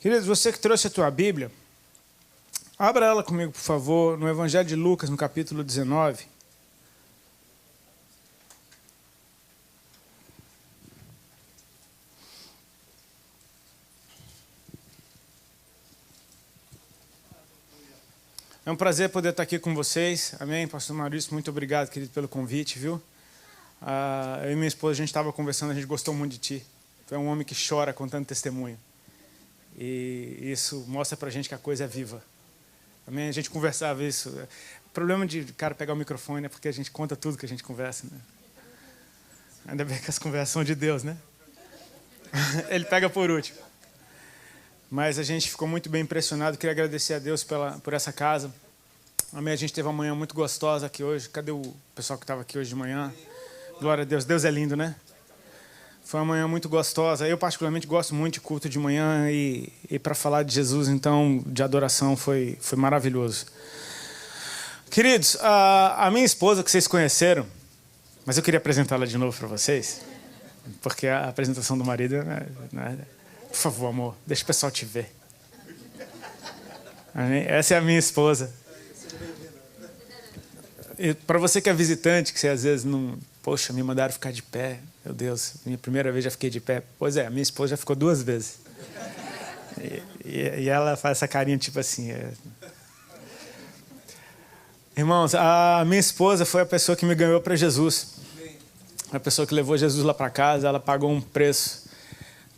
Queridos, você que trouxe a tua Bíblia, abra ela comigo, por favor, no Evangelho de Lucas, no capítulo 19. É um prazer poder estar aqui com vocês. Amém? Pastor Maurício, muito obrigado, querido, pelo convite, viu? Eu e minha esposa, a gente estava conversando, a gente gostou muito de ti. Tu é um homem que chora contando testemunho. E isso mostra pra gente que a coisa é viva. Amém? A gente conversava isso. O problema de cara pegar o microfone é porque a gente conta tudo que a gente conversa, né? Ainda bem que as conversas são de Deus, né? Ele pega por último. Mas a gente ficou muito bem impressionado. Queria agradecer a Deus por essa casa. Amém? A gente teve uma manhã muito gostosa aqui hoje. Cadê o pessoal que estava aqui hoje de manhã? Glória a Deus. Deus é lindo, né? Foi uma manhã muito gostosa. Eu, particularmente, gosto muito de culto de manhã e para falar de Jesus, então, de adoração, foi maravilhoso. Queridos, a minha esposa, que vocês conheceram, mas eu queria apresentá-la de novo para vocês, porque a apresentação do marido... Por favor, amor, deixa o pessoal te ver. Amém? Essa é a minha esposa. Para você que é visitante, que você às vezes não... Poxa, me mandaram ficar de pé. Meu Deus, minha primeira vez já fiquei de pé. Pois é, a minha esposa já ficou 2 vezes. E ela faz essa carinha tipo assim. Irmãos, a minha esposa foi a pessoa que me ganhou para Jesus. A pessoa que levou Jesus lá para casa, ela pagou um preço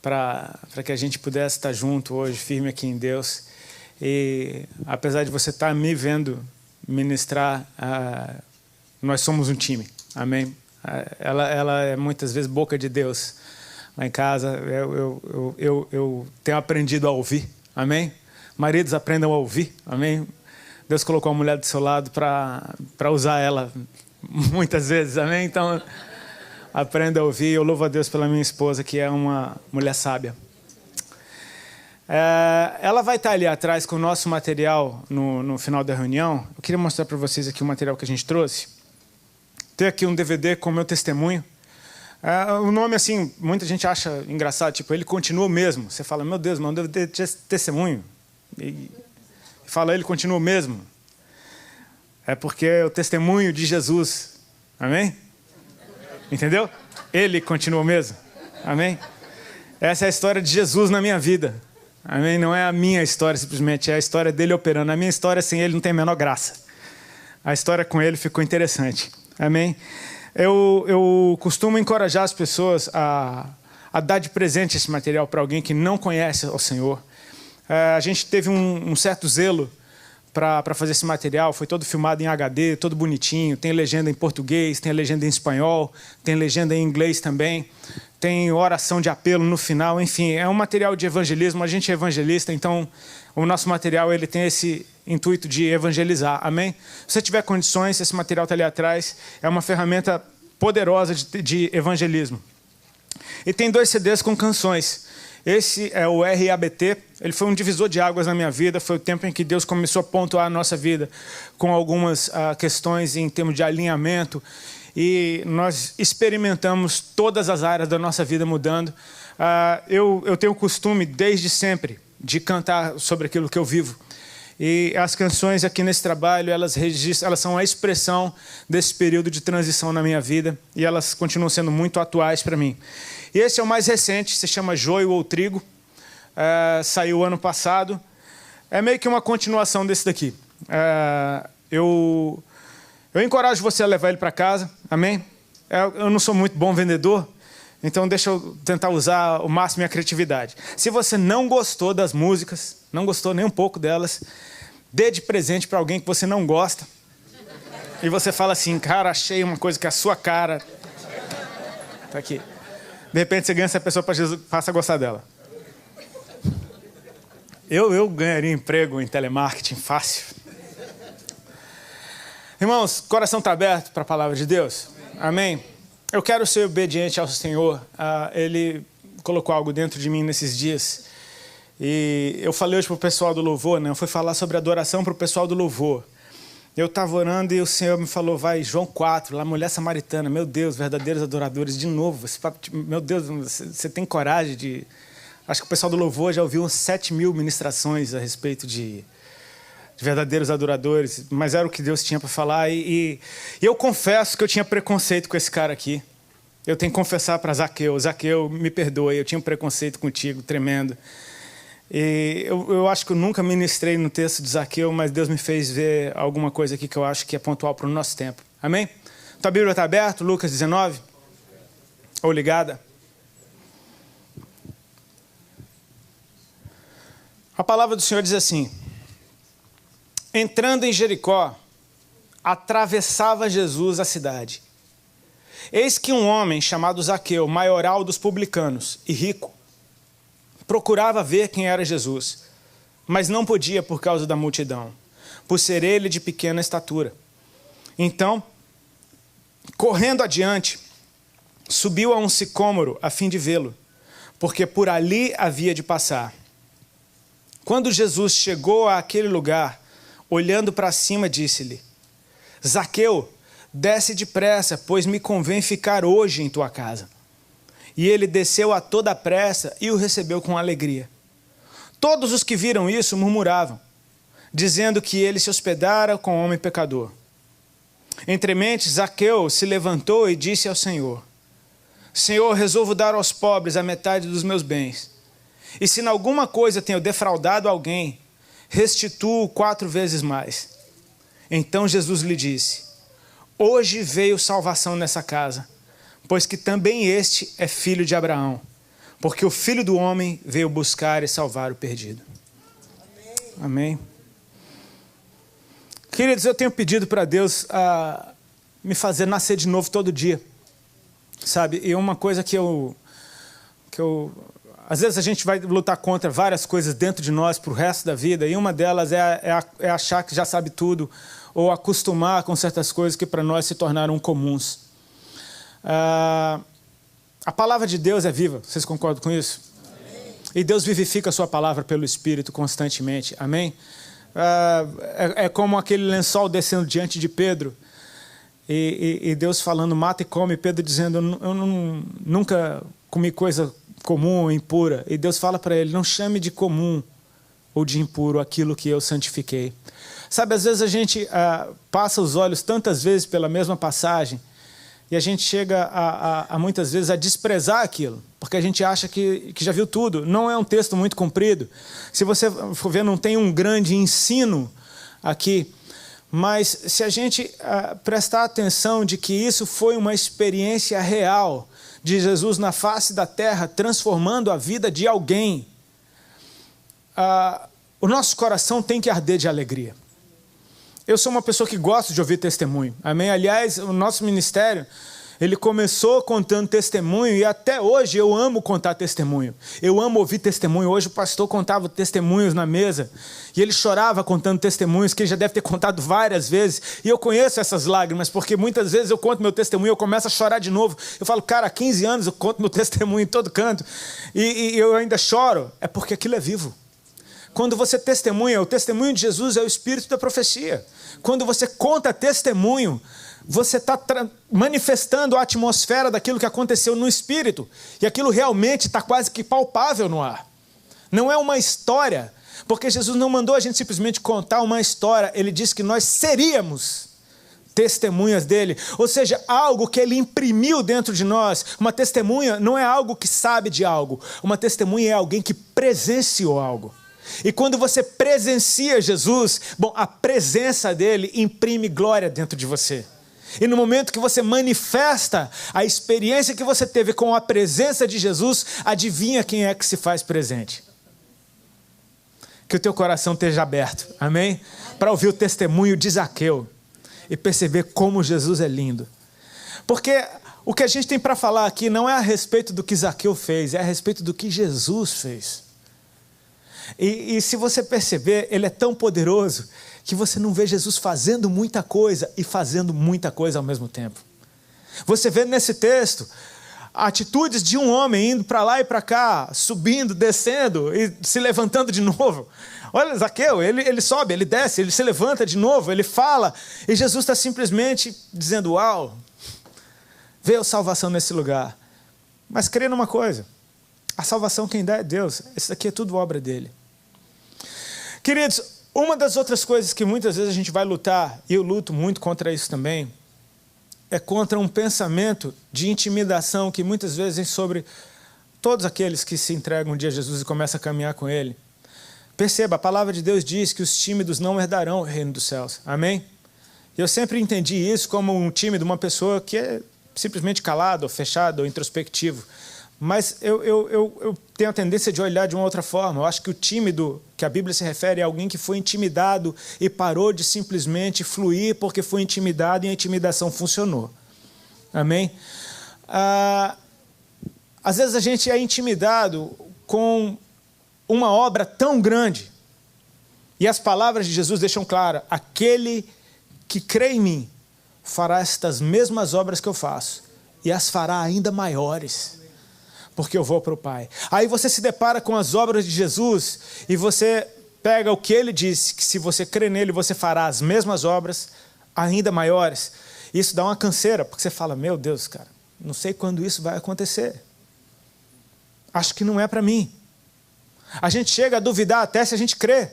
para que a gente pudesse estar junto hoje, firme aqui em Deus. E apesar de você estar me vendo ministrar, nós somos um time. Amém? Ela é muitas vezes boca de Deus. Lá em casa, eu tenho aprendido a ouvir. Amém? Maridos, aprendam a ouvir. Amém? Deus colocou a mulher do seu lado para usar ela muitas vezes. Amém? Então, aprenda a ouvir. Eu louvo a Deus pela minha esposa, que é uma mulher sábia. Ela vai estar ali atrás com o nosso material no final da reunião. Eu queria mostrar para vocês aqui o material que a gente trouxe. Tem aqui um DVD com o meu testemunho. O nome, assim, muita gente acha engraçado, tipo, ele continua o mesmo. Você fala, meu Deus, mas um DVD de testemunho. E fala, ele continua o mesmo. É porque é o testemunho de Jesus. Amém? Entendeu? Ele continua o mesmo. Amém? Essa é a história de Jesus na minha vida. Amém? Não é a minha história, simplesmente, é a história dele operando. A minha história sem ele não tem a menor graça. A história com ele ficou interessante. Amém? Eu costumo encorajar as pessoas a dar de presente esse material para alguém que não conhece o Senhor. A gente teve um certo zelo para fazer esse material. Foi todo filmado em HD, todo bonitinho. Tem legenda em português, tem legenda em espanhol, tem legenda em inglês também. Tem oração de apelo no final. Enfim, é um material de evangelismo. A gente é evangelista, então o nosso material ele tem esse intuito de evangelizar. Amém? Se você tiver condições, esse material está ali atrás. É uma ferramenta poderosa de evangelismo. E tem 2 CDs com canções. Esse é o RABT. Ele foi um divisor de águas na minha vida. Foi o tempo em que Deus começou a pontuar a nossa vida com algumas questões em termos de alinhamento. E nós experimentamos todas as áreas da nossa vida mudando. Eu tenho o costume, desde sempre, de cantar sobre aquilo que eu vivo. E as canções aqui nesse trabalho, elas são a expressão desse período de transição na minha vida. E elas continuam sendo muito atuais para mim. E esse é o mais recente, se chama Joio ou Trigo. Saiu ano passado. É meio que uma continuação desse daqui. Eu encorajo você a levar ele para casa. Amém? Eu não sou muito bom vendedor. Então deixa eu tentar usar o máximo minha criatividade. Se você não gostou das músicas, não gostou nem um pouco delas, dê de presente para alguém que você não gosta. E você fala assim, cara, achei uma coisa que é a sua cara. Tá aqui. De repente você ganha essa pessoa para Jesus, passa a gostar dela. Eu ganharia emprego em telemarketing fácil. Irmãos, coração está aberto para a palavra de Deus? Amém? Eu quero ser obediente ao Senhor. Ele colocou algo dentro de mim nesses dias. E eu falei hoje para o pessoal do louvor, né? Eu fui falar sobre adoração para o pessoal do louvor. Eu estava orando e o Senhor me falou, vai, João 4, lá, mulher samaritana. Meu Deus, verdadeiros adoradores, de novo. Meu Deus, você tem coragem de Acho que o pessoal do louvor já ouviu uns 7.000 ministrações a respeito de verdadeiros adoradores, mas era o que Deus tinha para falar. E eu confesso que eu tinha preconceito com esse cara aqui. Eu tenho que confessar para Zaqueu. Zaqueu, me perdoe, eu tinha um preconceito contigo, tremendo. E eu acho que eu nunca ministrei no texto de Zaqueu, mas Deus me fez ver alguma coisa aqui que eu acho que é pontual para o nosso tempo. Amém? Tua Bíblia está aberta, Lucas 19? Ou ligada? A palavra do Senhor diz assim: entrando em Jericó, atravessava Jesus a cidade. Eis que um homem chamado Zaqueu, maioral dos publicanos e rico, procurava ver quem era Jesus, mas não podia por causa da multidão, por ser ele de pequena estatura. Então, correndo adiante, subiu a um sicômoro a fim de vê-lo, porque por ali havia de passar. Quando Jesus chegou àquele lugar, olhando para cima, disse-lhe: Zaqueu, desce depressa, pois me convém ficar hoje em tua casa. E ele desceu a toda pressa e o recebeu com alegria. Todos os que viram isso murmuravam, dizendo que ele se hospedara com um homem pecador. Entremente, Zaqueu se levantou e disse ao Senhor: Senhor, resolvo dar aos pobres a metade dos meus bens. E se em alguma coisa tenho defraudado alguém, restituo 4 vezes mais. Então Jesus lhe disse: hoje veio salvação nessa casa, pois que também este é filho de Abraão, porque o Filho do Homem veio buscar e salvar o perdido. Amém. Queridos, eu tenho pedido para Deus me fazer nascer de novo todo dia, sabe? E uma coisa que eu às vezes a gente vai lutar contra várias coisas dentro de nós para o resto da vida, e uma delas é achar que já sabe tudo, ou acostumar com certas coisas que para nós se tornaram comuns. A palavra de Deus é viva, vocês concordam com isso? Amém. E Deus vivifica a sua palavra pelo Espírito constantemente, amém? É como aquele lençol descendo diante de Pedro, e Deus falando, mata e come, Pedro dizendo, eu nunca comi coisa comum, impura, e Deus fala para ele, não chame de comum ou de impuro aquilo que eu santifiquei. Sabe, às vezes a gente passa os olhos tantas vezes pela mesma passagem, e a gente chega a muitas vezes a desprezar aquilo, porque a gente acha que já viu tudo. Não é um texto muito comprido. Se você for ver, não tem um grande ensino aqui, mas se a gente prestar atenção de que isso foi uma experiência real de Jesus na face da terra, transformando a vida de alguém, o nosso coração tem que arder de alegria. Eu sou uma pessoa que gosta de ouvir testemunho, amém? Aliás, o nosso ministério, ele começou contando testemunho e até hoje eu amo contar testemunho. Eu amo ouvir testemunho. Hoje o pastor contava testemunhos na mesa e ele chorava contando testemunhos que ele já deve ter contado várias vezes. E eu conheço essas lágrimas, porque muitas vezes eu conto meu testemunho e eu começo a chorar de novo. Eu falo, cara, há 15 anos eu conto meu testemunho em todo canto e eu ainda choro. É porque aquilo é vivo. Quando você testemunha, o testemunho de Jesus é o espírito da profecia. Quando você conta testemunho, você está manifestando a atmosfera daquilo que aconteceu no espírito. E aquilo realmente está quase que palpável no ar. Não é uma história, porque Jesus não mandou a gente simplesmente contar uma história. Ele disse que nós seríamos testemunhas dele. Ou seja, algo que ele imprimiu dentro de nós. Uma testemunha não é algo que sabe de algo. Uma testemunha é alguém que presenciou algo. E quando você presencia Jesus, bom, a presença dele imprime glória dentro de você. E no momento que você manifesta a experiência que você teve com a presença de Jesus, adivinha quem é que se faz presente? Que o teu coração esteja aberto, amém? Para ouvir o testemunho de Zaqueu e perceber como Jesus é lindo. Porque o que a gente tem para falar aqui não é a respeito do que Zaqueu fez, é a respeito do que Jesus fez. E se você perceber, ele é tão poderoso que você não vê Jesus fazendo muita coisa e fazendo muita coisa ao mesmo tempo. Você vê nesse texto atitudes de um homem indo para lá e para cá, subindo, descendo e se levantando de novo. Olha, Zaqueu, ele sobe, ele desce, ele se levanta de novo, ele fala, e Jesus está simplesmente dizendo, uau, veio salvação nesse lugar. Mas creia numa coisa, A salvação quem dá é Deus. Isso daqui é tudo obra dele. Queridos, uma das outras coisas que muitas vezes a gente vai lutar, e eu luto muito contra isso também, é contra um pensamento de intimidação que muitas vezes vem sobre todos aqueles que se entregam um dia a Jesus e começam a caminhar com Ele. Perceba, a palavra de Deus diz que os tímidos não herdarão o reino dos céus. Amém? Eu sempre entendi isso como um tímido, uma pessoa que é simplesmente calado, ou fechado, ou introspectivo. Mas eu tenho a tendência de olhar de uma outra forma. Eu acho que o tímido, que a Bíblia se refere, é alguém que foi intimidado e parou de simplesmente fluir porque foi intimidado e a intimidação funcionou. Amém? Às vezes a gente é intimidado com uma obra tão grande. E as palavras de Jesus deixam claro: aquele que crê em mim fará estas mesmas obras que eu faço e as fará ainda maiores, porque eu vou para o Pai. Aí você se depara com as obras de Jesus e você pega o que ele disse, que se você crê nele, você fará as mesmas obras ainda maiores. Isso dá uma canseira, porque você fala: meu Deus, cara, não sei quando isso vai acontecer. Acho que não é para mim. A gente chega a duvidar até se a gente crê,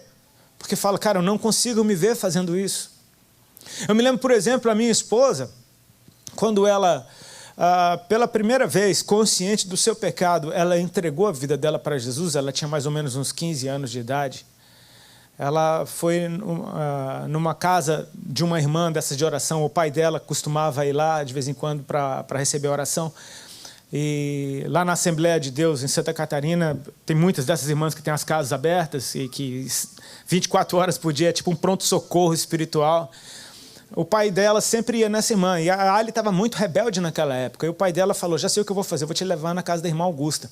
porque fala: cara, eu não consigo me ver fazendo isso. Eu me lembro, por exemplo, a minha esposa, quando ela, pela primeira vez, consciente do seu pecado, ela entregou a vida dela para Jesus. Ela tinha mais ou menos uns 15 anos de idade. Ela foi numa casa de uma irmã dessas de oração. O pai dela costumava ir lá de vez em quando para receber a oração. E lá na Assembleia de Deus, em Santa Catarina, tem muitas dessas irmãs que têm as casas abertas e que 24 horas por dia é tipo um pronto-socorro espiritual. O pai dela sempre ia nessa irmã, e a Ali estava muito rebelde naquela época, e o pai dela falou: já sei o que eu vou fazer, eu vou te levar na casa da irmã Augusta.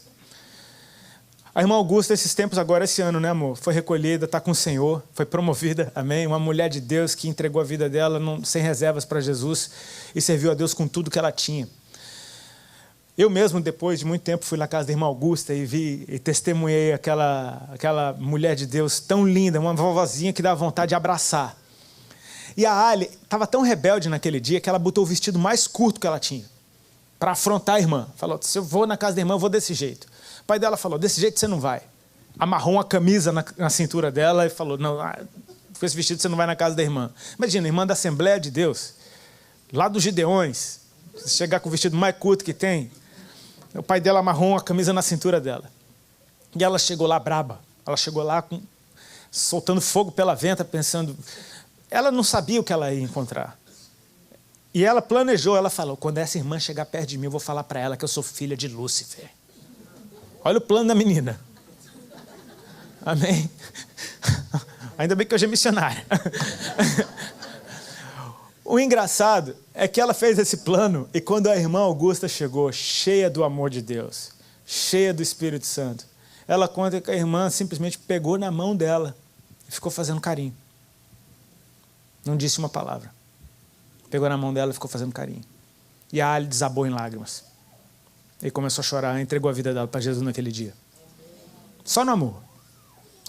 A irmã Augusta, esses tempos agora, esse ano, né, amor, foi recolhida, está com o Senhor, foi promovida, amém? Uma mulher de Deus que entregou a vida dela sem reservas para Jesus e serviu a Deus com tudo que ela tinha. Eu mesmo, depois de muito tempo, fui na casa da irmã Augusta e vi e testemunhei aquela mulher de Deus tão linda, uma vovozinha que dá vontade de abraçar. E a Ali estava tão rebelde naquele dia que ela botou o vestido mais curto que ela tinha para afrontar a irmã. Falou: se eu vou na casa da irmã, eu vou desse jeito. O pai dela falou: desse jeito você não vai. Amarrou uma camisa na cintura dela e falou: não, com esse vestido você não vai na casa da irmã. Imagina, irmã da Assembleia de Deus, lá dos Gideões, você chegar com o vestido mais curto que tem. O pai dela amarrou uma camisa na cintura dela. E ela chegou lá braba. Ela chegou lá soltando fogo pela venta, pensando... Ela não sabia o que ela ia encontrar. E ela planejou, ela falou: quando essa irmã chegar perto de mim, eu vou falar para ela que eu sou filha de Lúcifer. Olha o plano da menina. Amém? Ainda bem que hoje é missionária. O engraçado é que ela fez esse plano e quando a irmã Augusta chegou, cheia do amor de Deus, cheia do Espírito Santo, ela conta que a irmã simplesmente pegou na mão dela e ficou fazendo carinho. Não disse uma palavra. Pegou na mão dela e ficou fazendo carinho. E a Ali desabou em lágrimas. E começou a chorar, entregou a vida dela para Jesus naquele dia. Só no amor.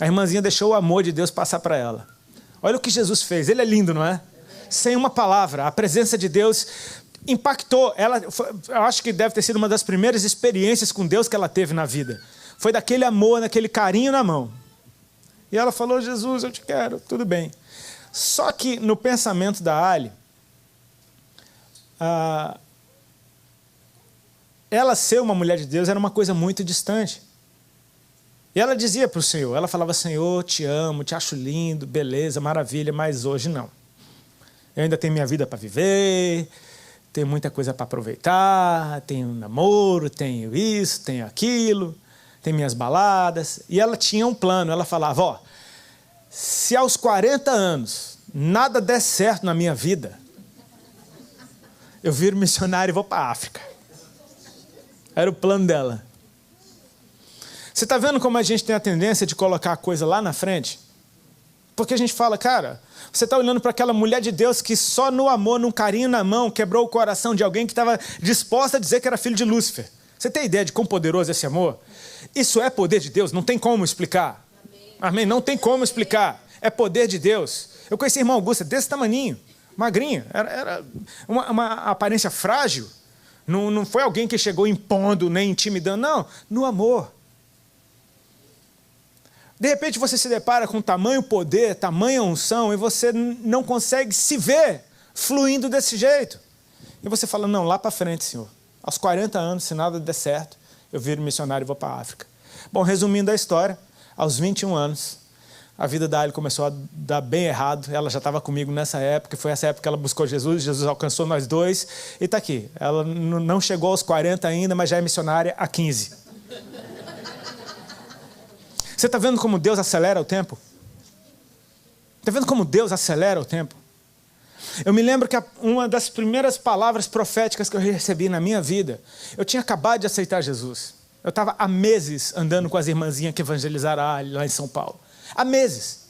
A irmãzinha deixou o amor de Deus passar para ela. Olha o que Jesus fez. Ele é lindo, não é? Sem uma palavra. A presença de Deus impactou. Eu acho que deve ter sido uma das primeiras experiências com Deus que ela teve na vida. Foi daquele amor, daquele carinho na mão. E ela falou: Jesus, eu te quero. Tudo bem. Só que no pensamento da Ali, ela ser uma mulher de Deus era uma coisa muito distante. E ela dizia para o Senhor, ela falava: Senhor, te amo, te acho lindo, beleza, maravilha, mas hoje não. Eu ainda tenho minha vida para viver, tenho muita coisa para aproveitar, tenho namoro, tenho isso, tenho aquilo, tenho minhas baladas. E ela tinha um plano, ela falava: ó, se aos 40 anos nada der certo na minha vida, eu viro missionário e vou para a África. Era o plano dela. Você está vendo como a gente tem a tendência de colocar a coisa lá na frente? Porque a gente fala: cara, você está olhando para aquela mulher de Deus que só no amor, num carinho na mão, quebrou o coração de alguém que estava disposta a dizer que era filho de Lúcifer. Você tem ideia de quão poderoso é esse amor? Isso é poder de Deus, não tem como explicar. Amém? Não tem como explicar. É poder de Deus. Eu conheci a irmã Augusta desse tamaninho, magrinha. Era uma aparência frágil. Não foi alguém que chegou impondo, nem intimidando. Não, no amor. De repente você se depara com tamanho poder, tamanha unção, e você não consegue se ver fluindo desse jeito. E você fala, não, lá para frente, Senhor. Aos 40 anos, se nada der certo, eu viro missionário e vou para a África. Bom, resumindo a história, aos 21 anos, a vida da Ali começou a dar bem errado. Ela já estava comigo nessa época, foi essa época que ela buscou Jesus, Jesus alcançou nós dois, e está aqui. Ela não chegou aos 40 ainda, mas já é missionária há 15. Você está vendo como Deus acelera o tempo? Está vendo como Deus acelera o tempo? Eu me lembro que uma das primeiras palavras proféticas que eu recebi na minha vida, eu tinha acabado de aceitar Jesus. Eu estava há meses andando com as irmãzinhas que evangelizaram lá em São Paulo. Há meses.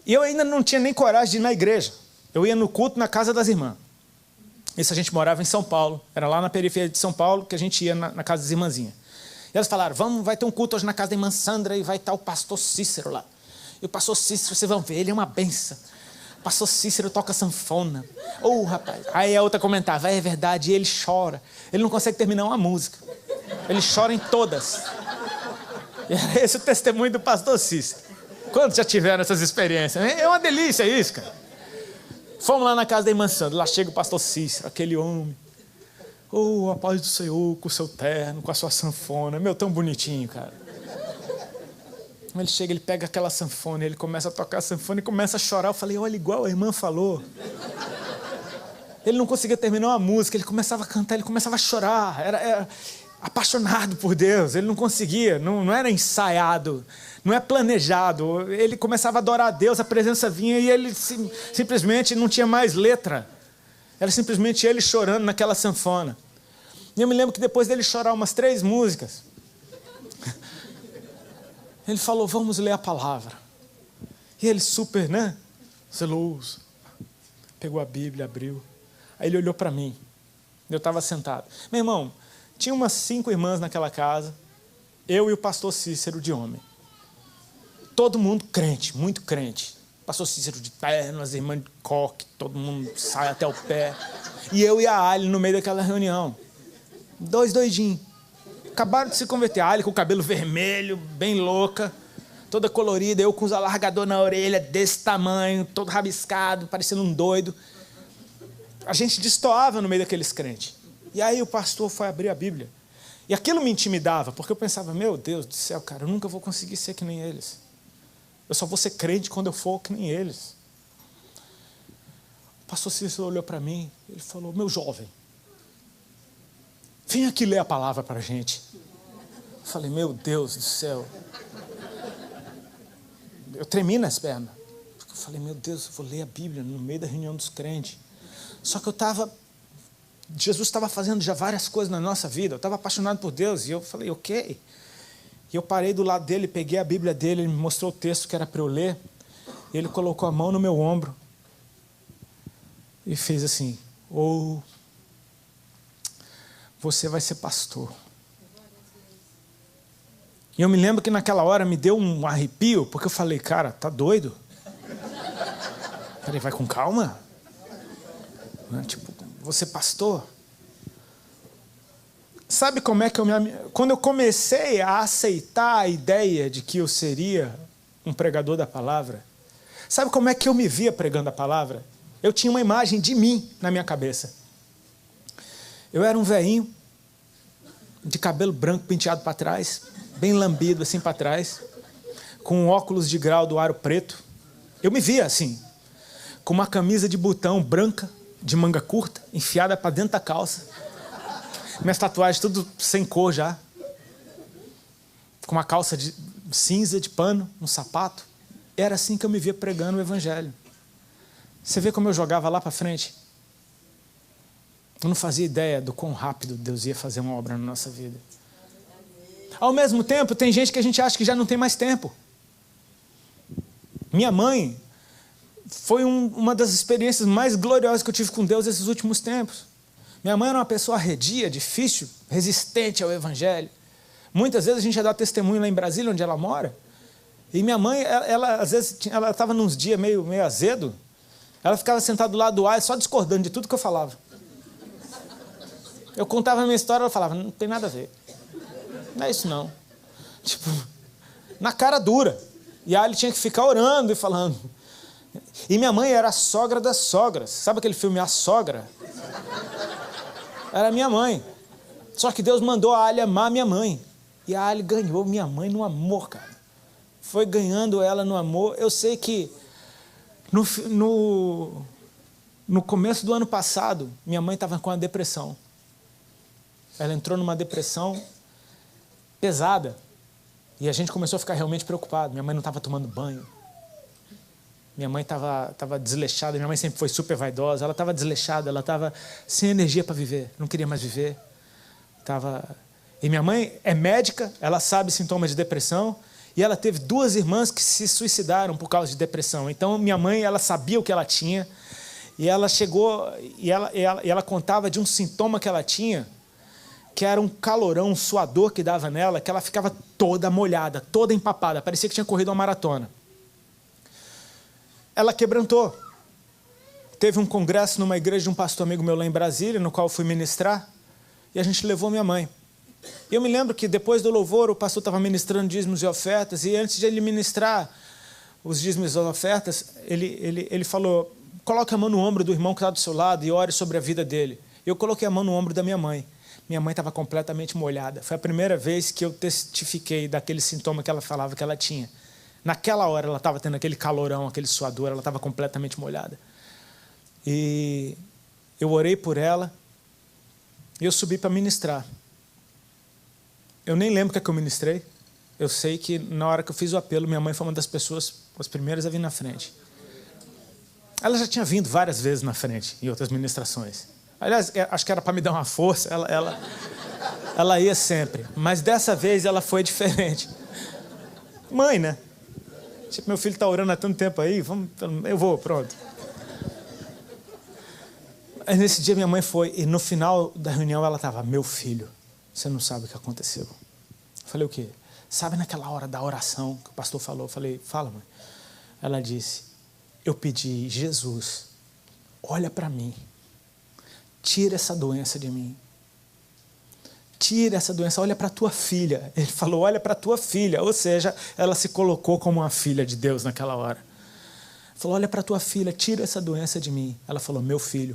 E eu ainda não tinha nem coragem de ir na igreja. Eu ia no culto na casa das irmãs. Isso a gente morava em São Paulo. Era lá na periferia de São Paulo que a gente ia na casa das irmãzinhas. E elas falaram, vai ter um culto hoje na casa da irmã Sandra e vai estar o pastor Cícero lá. E o pastor Cícero, vocês vão ver, ele é uma benção. O pastor Cícero toca sanfona. Rapaz. Aí a outra comentava, é verdade, e ele chora. Ele não consegue terminar uma música. Ele chora em todas. E era esse o testemunho do pastor Cícero. Quantos já tiveram essas experiências? É uma delícia isso, cara. Fomos lá na casa da irmã Sandra, lá chega o pastor Cícero, aquele homem. A paz do Senhor, com o seu terno, com a sua sanfona. Meu, tão bonitinho, cara. Ele chega, ele pega aquela sanfona, ele começa a tocar a sanfona e começa a chorar. Eu falei, olha, igual a irmã falou. Ele não conseguia terminar uma música, ele começava a cantar, ele começava a chorar. Era apaixonado por Deus, ele não conseguia, não era ensaiado, não é planejado. Ele começava a adorar a Deus, a presença vinha e ele simplesmente não tinha mais letra. Era simplesmente ele chorando naquela sanfona. E eu me lembro que depois dele chorar umas 3 músicas, ele falou, vamos ler a palavra. E ele super, zeloso, pegou a Bíblia, abriu. Aí ele olhou para mim. Eu estava sentado. Meu irmão, tinha umas 5 irmãs naquela casa, eu e o pastor Cícero de homem. Todo mundo crente, muito crente. Pastor Cícero de terno, as irmãs de coque, todo mundo sai até o pé. E eu e a Ali no meio daquela reunião. 2 doidinhos. Acabaram de se converter. A Ali com o cabelo vermelho, bem louca, toda colorida. Eu com os alargadores na orelha, desse tamanho, todo rabiscado, parecendo um doido. A gente destoava no meio daqueles crentes. E aí o pastor foi abrir a Bíblia. E aquilo me intimidava, porque eu pensava, meu Deus do céu, cara, eu nunca vou conseguir ser que nem eles. Eu só vou ser crente quando eu for que nem eles. O pastor Cícero olhou para mim, ele falou, meu jovem, vem aqui ler a palavra para a gente. Eu falei, meu Deus do céu. Eu tremi nas pernas. Eu falei, meu Deus, eu vou ler a Bíblia no meio da reunião dos crentes. Só que Jesus estava fazendo já várias coisas na nossa vida. Eu estava apaixonado por Deus. E eu falei, ok. E eu parei do lado dele, peguei a Bíblia dele, ele me mostrou o texto que era para eu ler. E ele colocou a mão no meu ombro. E fez assim, você vai ser pastor. E eu me lembro que naquela hora me deu um arrepio, porque eu falei, cara, tá doido? Falei, vai com calma. Tipo, você pastor? Sabe como é que quando eu comecei a aceitar a ideia de que eu seria um pregador da palavra, sabe como é que eu me via pregando a palavra? Eu tinha uma imagem de mim na minha cabeça. Eu era um velhinho, de cabelo branco penteado para trás, bem lambido assim para trás, com óculos de grau do aro preto. Eu me via assim, com uma camisa de botão branca, de manga curta, enfiada para dentro da calça. Minhas tatuagens tudo sem cor já. Com uma calça de cinza, de pano, um sapato. Era assim que eu me via pregando o evangelho. Você vê como eu jogava lá para frente? Eu não fazia ideia do quão rápido Deus ia fazer uma obra na nossa vida. Ao mesmo tempo, tem gente que a gente acha que já não tem mais tempo. Minha mãe foi uma das experiências mais gloriosas que eu tive com Deus esses últimos tempos. Minha mãe era uma pessoa arredia, difícil, resistente ao evangelho. Muitas vezes a gente já dá testemunho lá em Brasília, onde ela mora. E minha mãe, ela às vezes, ela estava nos dias meio azedo. Ela ficava sentada do lado do ar, só discordando de tudo que eu falava. Eu contava a minha história, ela falava, não tem nada a ver. Não é isso não. Tipo, na cara dura. E a Ali tinha que ficar orando e falando. E minha mãe era a sogra das sogras. Sabe aquele filme A Sogra? Era minha mãe. Só que Deus mandou a Ali amar minha mãe. E a Ali ganhou minha mãe no amor, cara. Foi ganhando ela no amor. Eu sei que no começo do ano passado, minha mãe estava com uma depressão. Ela entrou numa depressão pesada. E a gente começou a ficar realmente preocupado. Minha mãe não estava tomando banho. Minha mãe estava desleixada. Minha mãe sempre foi super vaidosa. Ela estava desleixada, ela estava sem energia para viver. Não queria mais viver. E minha mãe é médica, ela sabe sintomas de depressão. E ela teve 2 irmãs que se suicidaram por causa de depressão. Então, minha mãe, ela sabia o que ela tinha. E ela chegou, e ela contava de um sintoma que ela tinha, que era um calorão, um suador que dava nela, que ela ficava toda molhada, toda empapada. Parecia que tinha corrido uma maratona. Ela quebrantou. Teve um congresso numa igreja de um pastor amigo meu lá em Brasília, no qual eu fui ministrar, e a gente levou minha mãe. E eu me lembro que depois do louvor, o pastor estava ministrando dízimos e ofertas, e antes de ele ministrar os dízimos e ofertas, ele falou, coloque a mão no ombro do irmão que está do seu lado e ore sobre a vida dele. Eu coloquei a mão no ombro da minha mãe. Minha mãe estava completamente molhada. Foi a primeira vez que eu testifiquei daquele sintoma que ela falava que ela tinha. Naquela hora ela estava tendo aquele calorão, aquele suador, ela estava completamente molhada. E eu orei por ela e eu subi para ministrar. Eu nem lembro o que eu ministrei. Eu sei que na hora que eu fiz o apelo, minha mãe foi uma das pessoas, as primeiras a vir na frente. Ela já tinha vindo várias vezes na frente, em outras ministrações. Aliás, acho que era para me dar uma força, ela ia sempre. Mas dessa vez ela foi diferente. Mãe, né? Tipo, meu filho está orando há tanto tempo aí, eu vou, pronto. Aí nesse dia minha mãe foi, e no final da reunião ela estava, meu filho, você não sabe o que aconteceu. Eu falei, o quê? Sabe naquela hora da oração que o pastor falou? Eu falei, fala, mãe. Ela disse, eu pedi, Jesus, olha para mim, tira essa doença de mim. Tira essa doença, olha para a tua filha. Ele falou, olha para a tua filha. Ou seja, ela se colocou como uma filha de Deus naquela hora. Ele falou, olha para a tua filha, tira essa doença de mim. Ela falou, meu filho,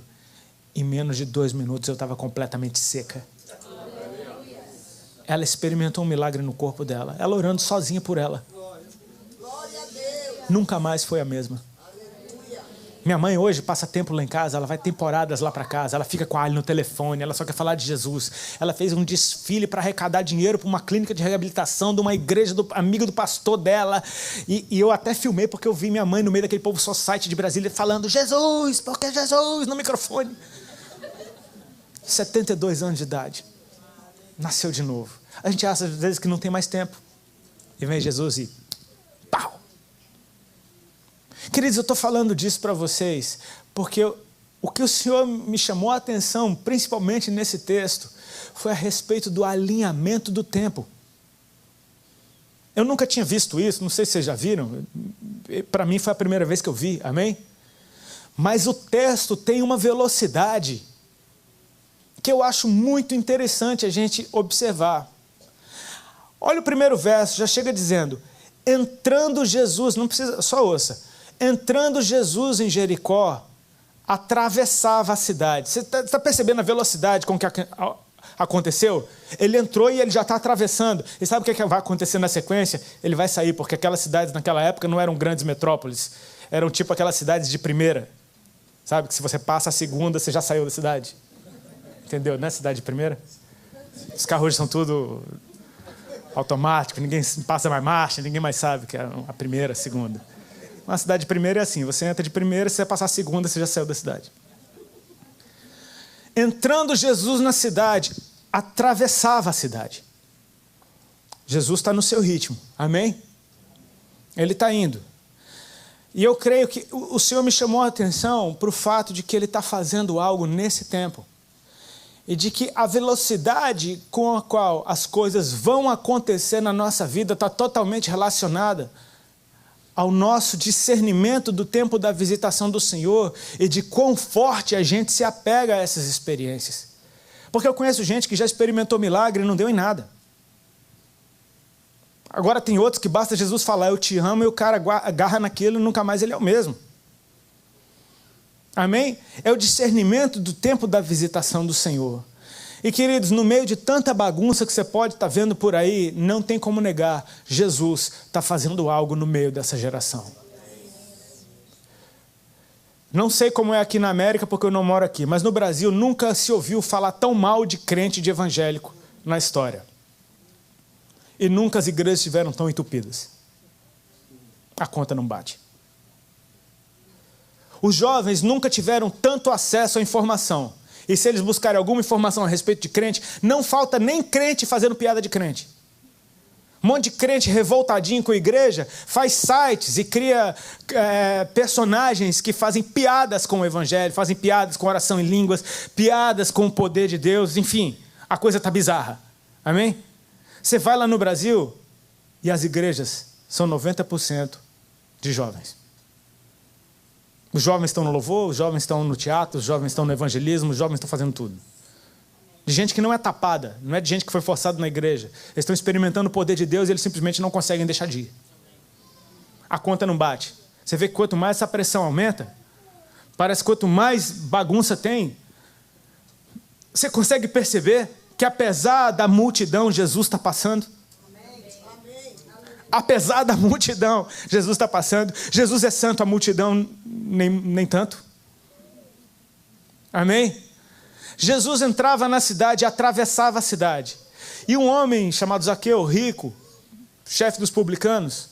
em menos de 2 minutos eu estava completamente seca. Ela experimentou um milagre no corpo dela. Ela orando sozinha por ela. Nunca mais foi a mesma. Minha mãe hoje passa tempo lá em casa, ela vai temporadas lá para casa, ela fica com a Ali no telefone, ela só quer falar de Jesus. Ela fez um desfile para arrecadar dinheiro para uma clínica de reabilitação de uma igreja amigo do pastor dela. E eu até filmei porque eu vi minha mãe no meio daquele povo society de Brasília falando Jesus, porque Jesus, no microfone. 72 anos de idade. Nasceu de novo. A gente acha às vezes que não tem mais tempo. E vem Jesus e pau! Queridos, eu estou falando disso para vocês porque o que o Senhor me chamou a atenção, principalmente nesse texto, foi a respeito do alinhamento do tempo. Eu nunca tinha visto isso, não sei se vocês já viram, para mim foi a primeira vez que eu vi, amém? Mas o texto tem uma velocidade que eu acho muito interessante a gente observar. Olha o primeiro verso, já chega dizendo, entrando Jesus, não precisa, só ouça, entrando Jesus em Jericó, atravessava a cidade. Você está percebendo a velocidade com que aconteceu? Ele entrou e ele já está atravessando. E sabe o que vai acontecer na sequência? Ele vai sair, porque aquelas cidades naquela época não eram grandes metrópoles. Eram tipo aquelas cidades de primeira. Sabe, que se você passa a segunda, você já saiu da cidade. Entendeu, né? Cidade de primeira. Os carros hoje são tudo automático, ninguém passa mais marcha, ninguém mais sabe que é a primeira, a segunda. Uma cidade de primeira é assim, você entra de primeira, se você passar a segunda, você já saiu da cidade. Entrando Jesus na cidade, atravessava a cidade. Jesus está no seu ritmo, amém? Ele está indo. E eu creio que o Senhor me chamou a atenção para o fato de que Ele está fazendo algo nesse tempo. E de que a velocidade com a qual as coisas vão acontecer na nossa vida está totalmente relacionada ao nosso discernimento do tempo da visitação do Senhor e de quão forte a gente se apega a essas experiências. Porque eu conheço gente que já experimentou milagre e não deu em nada. Agora tem outros que basta Jesus falar, eu te amo, e o cara agarra naquilo e nunca mais ele é o mesmo. Amém? É o discernimento do tempo da visitação do Senhor. E queridos, no meio de tanta bagunça que você pode estar vendo por aí, não tem como negar, Jesus está fazendo algo no meio dessa geração. Não sei como é aqui na América, porque eu não moro aqui, mas no Brasil nunca se ouviu falar tão mal de crente de evangélico na história. E nunca as igrejas estiveram tão entupidas. A conta não bate. Os jovens nunca tiveram tanto acesso à informação. E se eles buscarem alguma informação a respeito de crente, não falta nem crente fazendo piada de crente. Um monte de crente revoltadinho com a igreja, faz sites e cria personagens que fazem piadas com o evangelho, fazem piadas com oração em línguas, piadas com o poder de Deus, enfim, a coisa está bizarra. Amém? Você vai lá no Brasil e as igrejas são 90% de jovens. Os jovens estão no louvor, os jovens estão no teatro, os jovens estão no evangelismo, os jovens estão fazendo tudo. De gente que não é tapada, não é de gente que foi forçada na igreja. Eles estão experimentando o poder de Deus e eles simplesmente não conseguem deixar de ir. A conta não bate. Você vê que quanto mais essa pressão aumenta, parece que quanto mais bagunça tem, você consegue perceber que apesar da multidão, Jesus está passando. Apesar da multidão, Jesus está passando. Jesus é santo, a multidão nem tanto. Amém? Jesus entrava na cidade, atravessava a cidade. E um homem chamado Zaqueu, rico, chefe dos publicanos,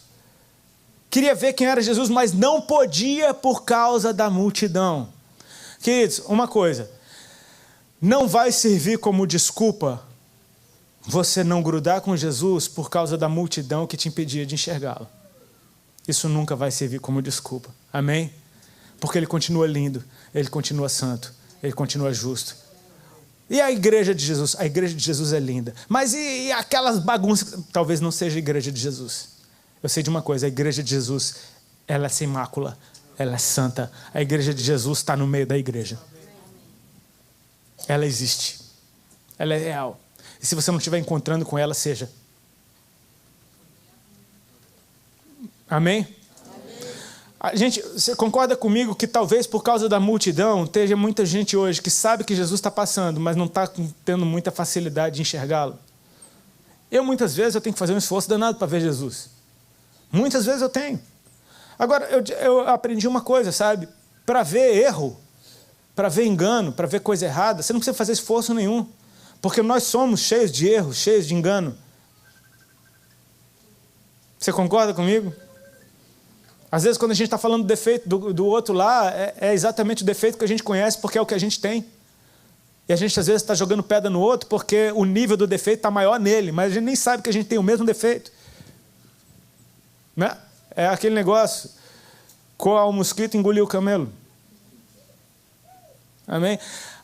queria ver quem era Jesus, mas não podia por causa da multidão. Queridos, uma coisa, não vai servir como desculpa você não grudar com Jesus por causa da multidão que te impedia de enxergá-lo. Isso nunca vai servir como desculpa. Amém? Porque ele continua lindo, ele continua santo, ele continua justo. E a igreja de Jesus? A igreja de Jesus é linda. Mas e aquelas bagunças? Talvez não seja a igreja de Jesus. Eu sei de uma coisa, a igreja de Jesus, ela é sem mácula, ela é santa. A igreja de Jesus está no meio da igreja. Ela existe. Ela é real. E se você não estiver encontrando com ela, seja. Amém? Gente, você concorda comigo que talvez por causa da multidão, esteja muita gente hoje que sabe que Jesus está passando, mas não está tendo muita facilidade de enxergá-lo? Muitas vezes, eu tenho que fazer um esforço danado para ver Jesus. Muitas vezes eu tenho. Agora, eu aprendi uma coisa, sabe? Para ver erro, para ver engano, para ver coisa errada, você não precisa fazer esforço nenhum. Porque nós somos cheios de erros, cheios de engano. Você concorda comigo? Às vezes, quando a gente está falando do defeito do outro lá, é exatamente o defeito que a gente conhece, porque é o que a gente tem. E a gente, às vezes, está jogando pedra no outro, porque o nível do defeito está maior nele, mas a gente nem sabe que a gente tem o mesmo defeito. Né? É aquele negócio, coa o mosquito e engoliu o camelo. Amém?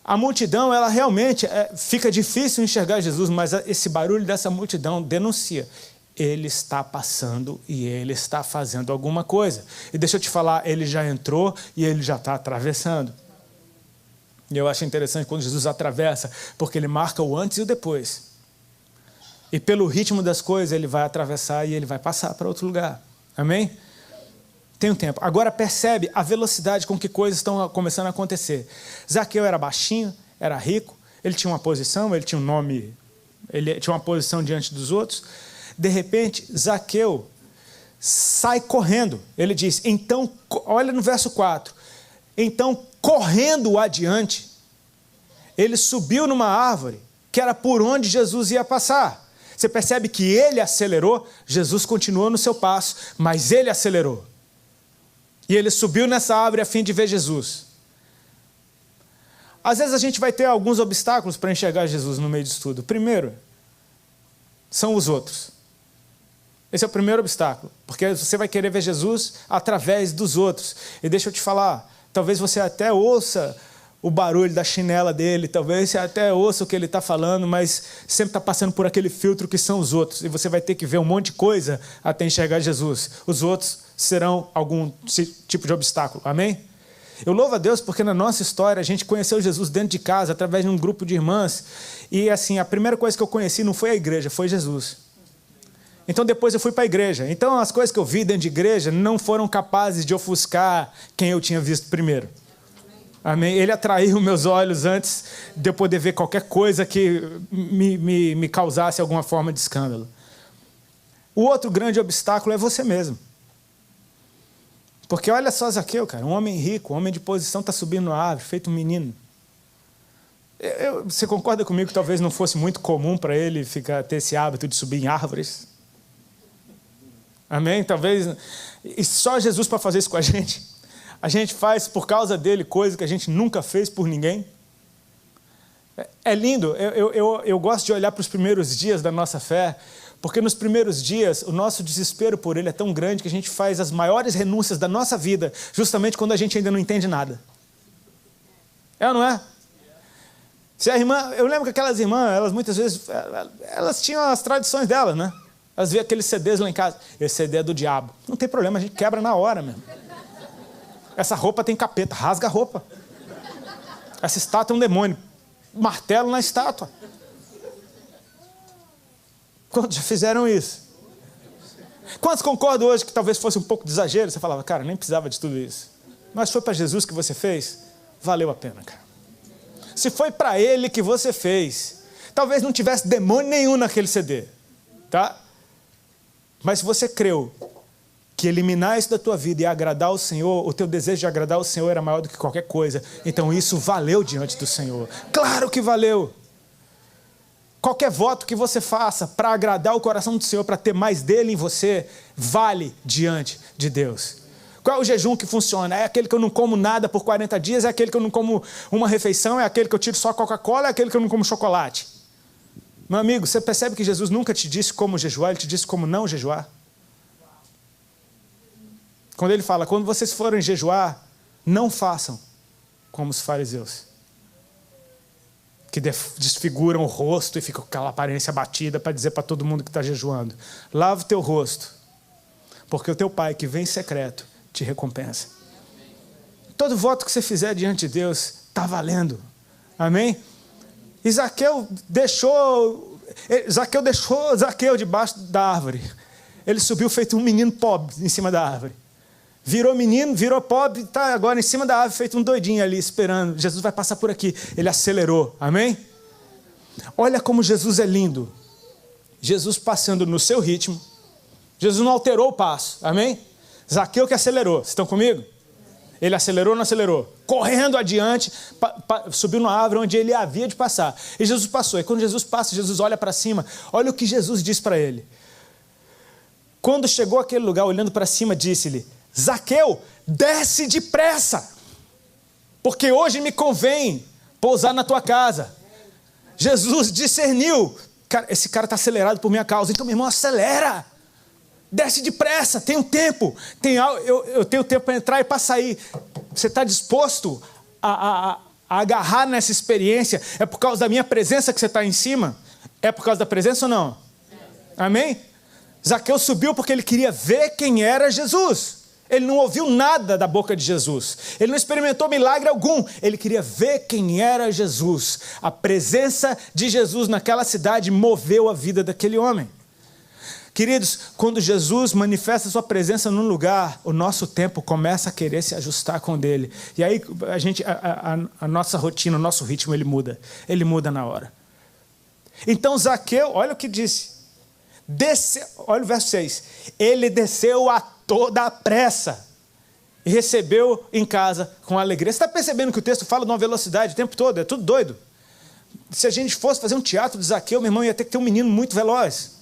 A multidão, ela realmente fica difícil enxergar Jesus, mas esse barulho dessa multidão denuncia. Ele está passando e ele está fazendo alguma coisa. E deixa eu te falar, ele já entrou e ele já está atravessando. E eu acho interessante quando Jesus atravessa, porque ele marca o antes e o depois. E pelo ritmo das coisas, ele vai atravessar e ele vai passar para outro lugar. Amém? Tem um tempo. Agora percebe a velocidade com que coisas estão começando a acontecer. Zaqueu era baixinho, era rico, ele tinha uma posição, ele tinha um nome, ele tinha uma posição diante dos outros. De repente, Zaqueu sai correndo. Ele diz, então, olha no verso 4. Então, correndo adiante, ele subiu numa árvore, que era por onde Jesus ia passar. Você percebe que ele acelerou, Jesus continuou no seu passo, mas ele acelerou. E ele subiu nessa árvore a fim de ver Jesus. Às vezes a gente vai ter alguns obstáculos para enxergar Jesus no meio disso tudo. Primeiro, são os outros. Esse é o primeiro obstáculo, porque você vai querer ver Jesus através dos outros. E deixa eu te falar, talvez você até ouça o barulho da chinela dele, talvez você até ouça o que ele está falando, mas sempre está passando por aquele filtro que são os outros. E você vai ter que ver um monte de coisa até enxergar Jesus. Os outros serão algum tipo de obstáculo. Amém? Eu louvo a Deus porque na nossa história a gente conheceu Jesus dentro de casa, através de um grupo de irmãs. E assim, a primeira coisa que eu conheci não foi a igreja, foi Jesus. Então depois eu fui para a igreja. Então as coisas que eu vi dentro de igreja não foram capazes de ofuscar quem eu tinha visto primeiro. Amém? Ele atraiu meus olhos antes de eu poder ver qualquer coisa que me causasse alguma forma de escândalo. O outro grande obstáculo é você mesmo. Porque olha só Zaqueu, cara, um homem rico, um homem de posição, está subindo na árvore, feito um menino. Você concorda comigo que talvez não fosse muito comum para ele ter esse hábito de subir em árvores? Amém? Talvez. E só Jesus para fazer isso com a gente. A gente faz por causa dele coisa que a gente nunca fez por ninguém. É lindo. Eu gosto de olhar para os primeiros dias da nossa fé, porque nos primeiros dias o nosso desespero por ele é tão grande que a gente faz as maiores renúncias da nossa vida justamente quando a gente ainda não entende nada. É ou não é? Se a irmã, eu lembro que aquelas irmãs, elas muitas vezes, elas tinham as tradições delas, né? Elas viam aqueles CDs lá em casa. Esse CD é do diabo. Não tem problema, a gente quebra na hora mesmo. Essa roupa tem capeta, rasga a roupa. Essa estátua é um demônio. Martelo na estátua. Quantos já fizeram isso? Quantos concordam hoje que talvez fosse um pouco de exagero? Você falava, cara, nem precisava de tudo isso. Mas foi para Jesus que você fez? Valeu a pena, cara. Se foi para ele que você fez, talvez não tivesse demônio nenhum naquele CD, tá? Mas se você creu que eliminar isso da tua vida e agradar o Senhor, o teu desejo de agradar o Senhor era maior do que qualquer coisa, então isso valeu diante do Senhor. Claro que valeu. Qualquer voto que você faça para agradar o coração do Senhor, para ter mais dele em você, vale diante de Deus. Qual é o jejum que funciona? É aquele que eu não como nada por 40 dias? É aquele que eu não como uma refeição? É aquele que eu tiro só Coca-Cola? É aquele que eu não como chocolate? Meu amigo, você percebe que Jesus nunca te disse como jejuar, Ele te disse como não jejuar? Quando Ele fala, quando vocês forem jejuar, não façam como os fariseus, que desfiguram o rosto e ficam com aquela aparência batida para dizer para todo mundo que está jejuando. Lava o teu rosto, porque o teu Pai que vem em secreto te recompensa. Todo voto que você fizer diante de Deus está valendo. Amém? E Zaqueu deixou Zaqueu debaixo da árvore. Ele subiu feito um menino pobre em cima da árvore. Virou menino, virou pobre, está agora em cima da árvore, feito um doidinho ali, esperando. Jesus vai passar por aqui. Ele acelerou. Amém? Olha como Jesus é lindo. Jesus passando no seu ritmo. Jesus não alterou o passo. Amém? Zaqueu que acelerou. Vocês estão comigo? Ele acelerou ou não acelerou? Correndo adiante, subiu na árvore onde ele havia de passar. E Jesus passou. E quando Jesus passa, Jesus olha para cima. Olha o que Jesus diz para ele. Quando chegou àquele lugar, olhando para cima, disse-lhe, Zaqueu, desce depressa, porque hoje me convém pousar na tua casa. Jesus discerniu, cara, esse cara está acelerado por minha causa, então meu irmão, acelera, desce depressa, tem um tempo, eu tenho tempo para entrar e para sair. Você está disposto a agarrar nessa experiência? É por causa da minha presença que você está em cima? É por causa da presença ou não? Amém? Zaqueu subiu porque ele queria ver quem era Jesus. Ele não ouviu nada da boca de Jesus. Ele não experimentou milagre algum. Ele queria ver quem era Jesus. A presença de Jesus naquela cidade moveu a vida daquele homem. Queridos, quando Jesus manifesta sua presença num lugar, o nosso tempo começa a querer se ajustar com o dele. E aí a nossa rotina, o nosso ritmo, ele muda. Ele muda na hora. Então Zaqueu, olha o que disse. Olha o verso 6. Ele desceu a toda a pressa e recebeu em casa com alegria. Você está percebendo que o texto fala de uma velocidade o tempo todo? É tudo doido. Se a gente fosse fazer um teatro de Zaqueu, meu irmão, ia ter que ter um menino muito veloz.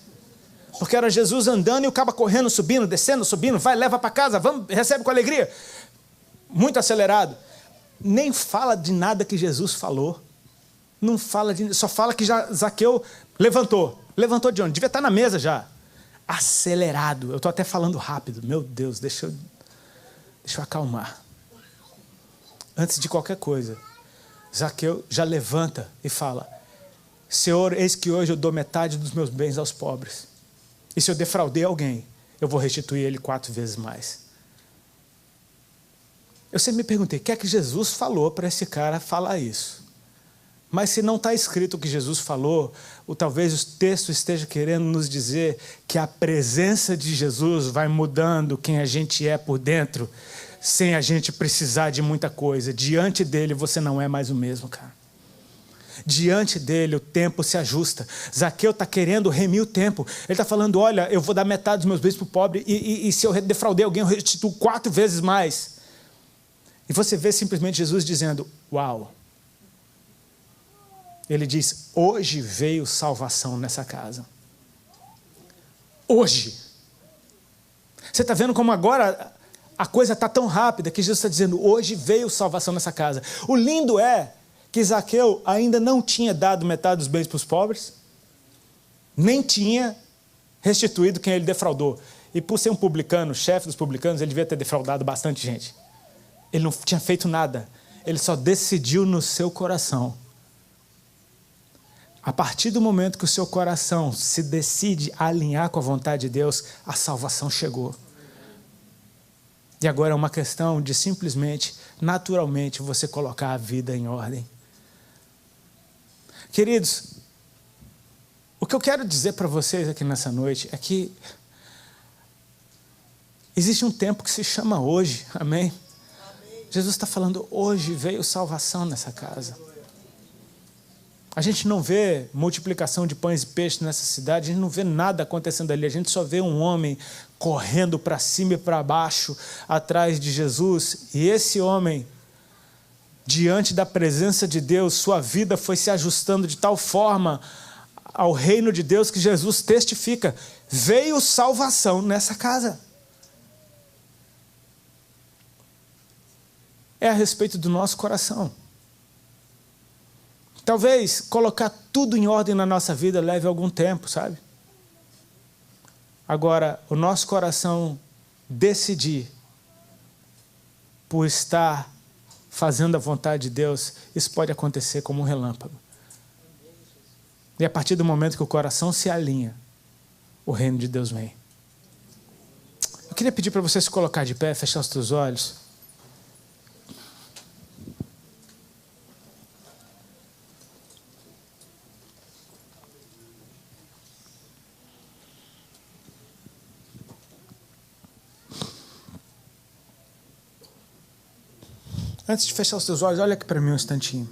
Porque era Jesus andando e o cabo correndo, subindo, descendo, subindo. Vai, leva para casa, vamos, recebe com alegria. Muito acelerado. Nem fala de nada que Jesus falou. Não fala só fala que já Zaqueu levantou. Levantou de onde? Devia estar na mesa já. Acelerado. Eu estou até falando rápido. Meu Deus, deixa eu acalmar. Antes de qualquer coisa, Zaqueu já levanta e fala, Senhor, eis que hoje eu dou metade dos meus bens aos pobres. E se eu defraudei alguém, eu vou restituir ele 4 vezes mais. Eu sempre me perguntei, o que é que Jesus falou para esse cara falar isso? Mas se não está escrito o que Jesus falou, ou talvez o texto esteja querendo nos dizer que a presença de Jesus vai mudando quem a gente é por dentro, sem a gente precisar de muita coisa. Diante dele você não é mais o mesmo, cara. Diante dele o tempo se ajusta. Zaqueu está querendo remir o tempo. Ele está falando, olha, eu vou dar metade dos meus bens para o pobre e se eu defraudei alguém, eu restituo 4 vezes mais. E você vê simplesmente Jesus dizendo, uau. Ele diz, hoje veio salvação nessa casa. Hoje. Você está vendo como agora a coisa está tão rápida que Jesus está dizendo, hoje veio salvação nessa casa. O lindo é que Zaqueu ainda não tinha dado metade dos bens para os pobres, nem tinha restituído quem ele defraudou. E por ser um publicano, chefe dos publicanos, ele devia ter defraudado bastante gente. Ele não tinha feito nada. Ele só decidiu no seu coração. A partir do momento que o seu coração se decide a alinhar com a vontade de Deus, a salvação chegou. E agora é uma questão de simplesmente, naturalmente, você colocar a vida em ordem. Queridos, o que eu quero dizer para vocês aqui nessa noite é que existe um tempo que se chama hoje, amém? Jesus está falando, hoje veio salvação nessa casa. A gente não vê multiplicação de pães e peixes nessa cidade, a gente não vê nada acontecendo ali, a gente só vê um homem correndo para cima e para baixo atrás de Jesus, e esse homem, diante da presença de Deus, sua vida foi se ajustando de tal forma ao reino de Deus que Jesus testifica, veio salvação nessa casa. É a respeito do nosso coração. Talvez colocar tudo em ordem na nossa vida leve algum tempo, sabe? Agora, o nosso coração decidir por estar fazendo a vontade de Deus, isso pode acontecer como um relâmpago. E a partir do momento que o coração se alinha, o reino de Deus vem. Eu queria pedir para você se colocar de pé, fechar os teus olhos. Antes de fechar os teus olhos, olha aqui para mim um instantinho.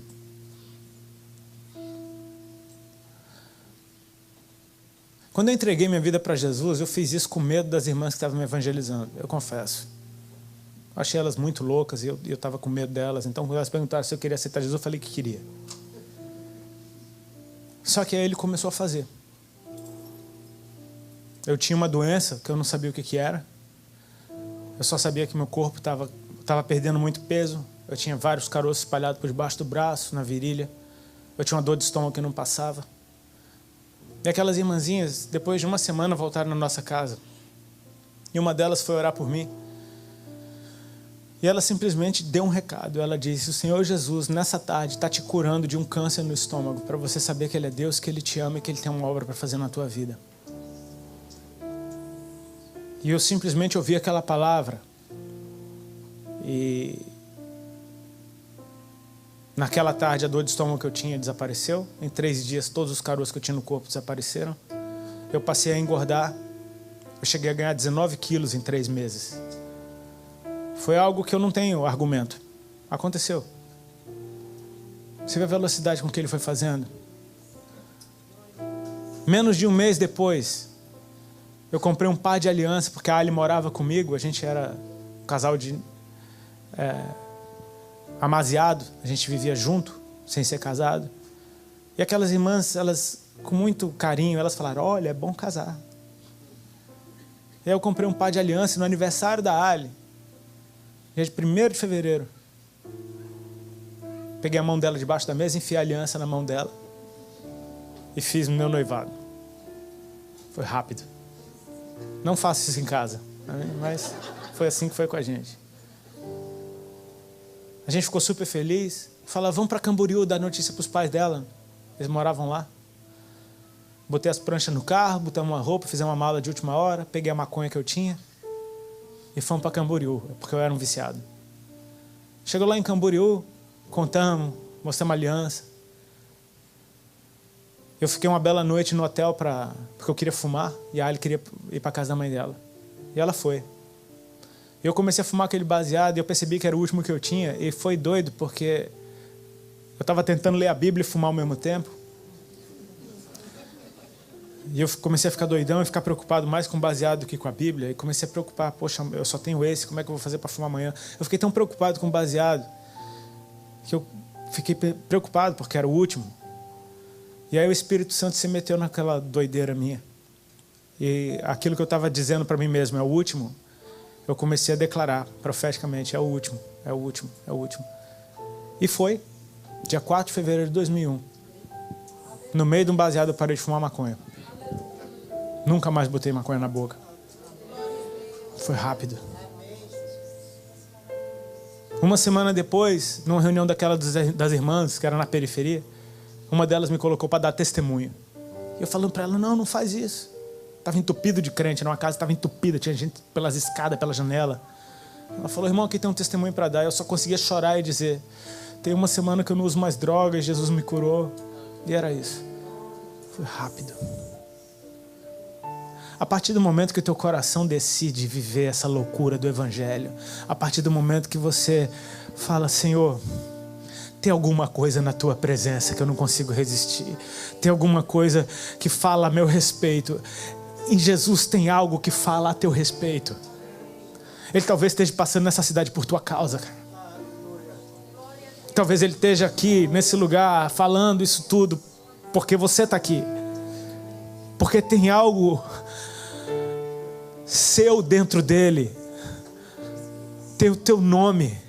Quando eu entreguei minha vida para Jesus, eu fiz isso com medo das irmãs que estavam me evangelizando, eu confesso. Achei elas muito loucas e eu estava com medo delas. Então, quando elas perguntaram se eu queria aceitar Jesus, eu falei que queria. Só que aí ele começou a fazer. Eu tinha uma doença que eu não sabia o que era. Eu só sabia que meu corpo estava perdendo muito peso. Eu tinha vários caroços espalhados por debaixo do braço, na virilha. Eu tinha uma dor de estômago que não passava. E aquelas irmãzinhas, depois de uma semana, voltaram na nossa casa. E uma delas foi orar por mim. E ela simplesmente deu um recado. Ela disse, o Senhor Jesus, nessa tarde, está te curando de um câncer no estômago, para você saber que Ele é Deus, que Ele te ama e que Ele tem uma obra para fazer na tua vida. E eu simplesmente ouvi aquela palavra. E naquela tarde a dor de estômago que eu tinha desapareceu. Em 3 dias todos os caroços que eu tinha no corpo desapareceram. Eu passei a engordar. Eu cheguei a ganhar 19 quilos em 3 meses. Foi algo que eu não tenho argumento. Aconteceu. Você vê a velocidade com que ele foi fazendo? Menos de um mês depois, eu comprei um par de aliança, porque a Ali morava comigo. A gente era um casal de amaziado, a gente vivia junto, sem ser casado. E aquelas irmãs, elas, com muito carinho, elas falaram, olha, é bom casar. E aí eu comprei um par de aliança no aniversário da Ali, dia de 1º de fevereiro. Peguei a mão dela debaixo da mesa, enfiei a aliança na mão dela e fiz o meu noivado. Foi rápido. Não faço isso em casa, mas foi assim que foi com a gente. A gente ficou super feliz. Falava, vamos para Camboriú dar notícia para os pais dela. Eles moravam lá. Botei as pranchas no carro, botamos uma roupa, fizemos uma mala de última hora, peguei a maconha que eu tinha e fomos para Camboriú, porque eu era um viciado. Chegou lá em Camboriú, contamos, mostramos a aliança. Eu fiquei uma bela noite no hotel porque eu queria fumar e a Ali queria ir para casa da mãe dela. E ela foi. Eu comecei a fumar aquele baseado e eu percebi que era o último que eu tinha. E foi doido porque eu estava tentando ler a Bíblia e fumar ao mesmo tempo. E eu comecei a ficar doidão e ficar preocupado mais com o baseado do que com a Bíblia. E comecei a preocupar, poxa, eu só tenho esse, como é que eu vou fazer para fumar amanhã? Eu fiquei tão preocupado com o baseado que eu fiquei preocupado porque era o último. E aí o Espírito Santo se meteu naquela doideira minha. E aquilo que eu estava dizendo para mim mesmo, é o último, eu comecei a declarar profeticamente, é o último, é o último, é o último. E foi, dia 4 de fevereiro de 2001. No meio de um baseado eu parei de fumar maconha. Nunca mais botei maconha na boca. Foi rápido. Uma semana depois, numa reunião daquela das irmãs, que era na periferia, uma delas me colocou para dar testemunho. Eu falando para ela, não faz isso. Estava entupido de crente, numa casa estava entupida, tinha gente pelas escadas, pela janela. Ela falou, irmão, aqui tem um testemunho para dar. Eu só conseguia chorar e dizer, tem uma semana que eu não uso mais drogas, Jesus me curou. E era isso. Foi rápido. A partir do momento que o teu coração decide viver essa loucura do Evangelho, a partir do momento que você fala, Senhor, tem alguma coisa na tua presença que eu não consigo resistir, tem alguma coisa que fala a meu respeito, em Jesus tem algo que fala a teu respeito. Ele talvez esteja passando nessa cidade por tua causa, cara. Talvez ele esteja aqui nesse lugar falando isso tudo porque você está aqui, porque tem algo seu dentro dele, tem o teu nome.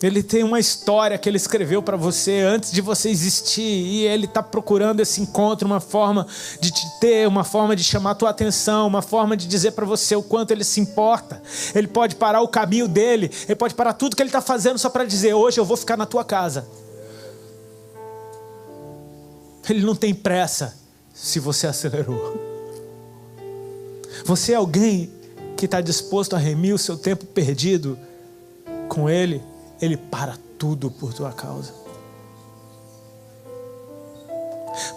Ele tem uma história que ele escreveu para você antes de você existir, e ele está procurando esse encontro, uma forma de te ter, uma forma de chamar a tua atenção, uma forma de dizer para você o quanto ele se importa. Ele pode parar o caminho dele, ele pode parar tudo que ele está fazendo só para dizer, hoje eu vou ficar na tua casa. Ele não tem pressa se você acelerou. Você é alguém que está disposto a remir o seu tempo perdido com ele. Ele para tudo por tua causa.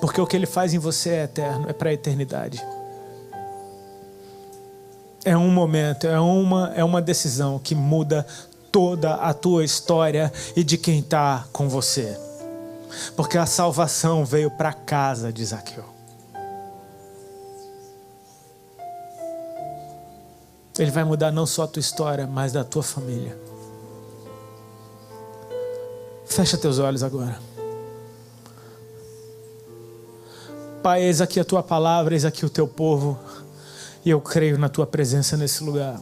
Porque o que ele faz em você é eterno, é para a eternidade. É um momento, é uma decisão que muda toda a tua história e de quem está com você. Porque a salvação veio para a casa de Zaqueu. Ele vai mudar não só a tua história, mas da tua família. Fecha teus olhos agora. Pai, eis aqui a tua palavra, eis aqui o teu povo. E eu creio na tua presença nesse lugar.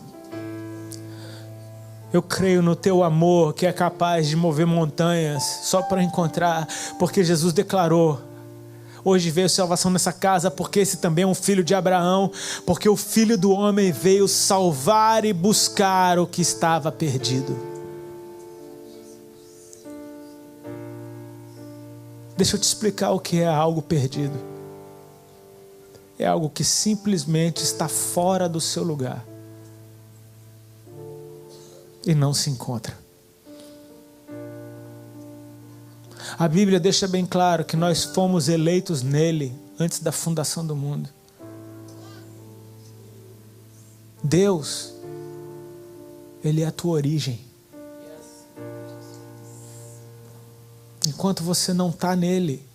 Eu creio no teu amor que é capaz de mover montanhas só para encontrar. Porque Jesus declarou, hoje veio salvação nessa casa, porque esse também é um filho de Abraão. Porque o Filho do Homem veio salvar e buscar o que estava perdido. Deixa eu te explicar o que é algo perdido. É algo que simplesmente está fora do seu lugar e não se encontra. A Bíblia deixa bem claro que nós fomos eleitos nele antes da fundação do mundo. Deus, ele é a tua origem. Enquanto você não está nele,